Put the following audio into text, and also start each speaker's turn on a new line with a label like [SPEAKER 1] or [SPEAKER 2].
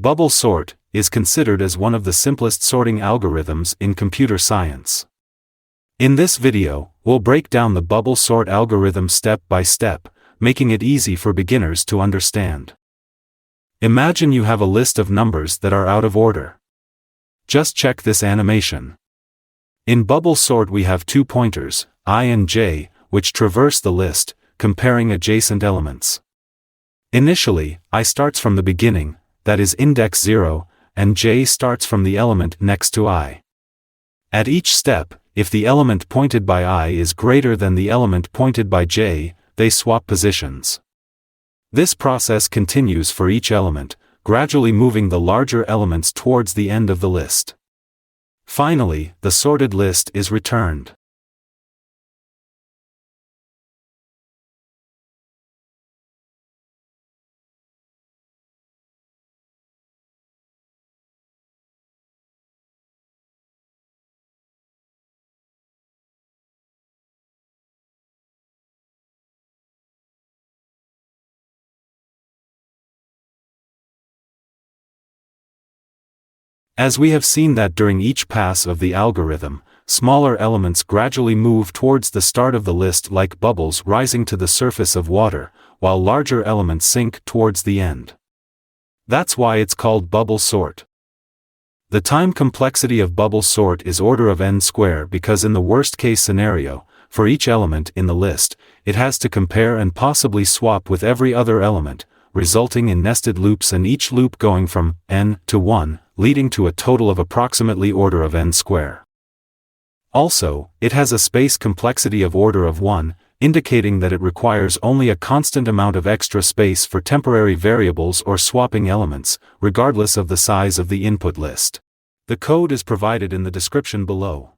[SPEAKER 1] Bubble sort is considered as one of the simplest sorting algorithms in computer science. In this video, we'll break down the bubble sort algorithm step by step, making it easy for beginners to understand. Imagine you have a list of numbers that are out of order. Just check this animation. In bubble sort we have two pointers, I and j, which traverse the list, comparing adjacent elements. Initially, I starts from the beginning, that is index 0, and j starts from the element next to I. At each step, if the element pointed by I is greater than the element pointed by j, they swap positions. This process continues for each element, gradually moving the larger elements towards the end of the list. Finally, the sorted list is returned. As we have seen that during each pass of the algorithm, smaller elements gradually move towards the start of the list like bubbles rising to the surface of water, while larger elements sink towards the end. That's why it's called bubble sort. The time complexity of bubble sort is order of n squared because in the worst case scenario, for each element in the list, it has to compare and possibly swap with every other element, resulting in nested loops and each loop going from n to 1, leading to a total of approximately order of n squared. Also, it has a space complexity of order of 1, indicating that it requires only a constant amount of extra space for temporary variables or swapping elements, regardless of the size of the input list. The code is provided in the description below.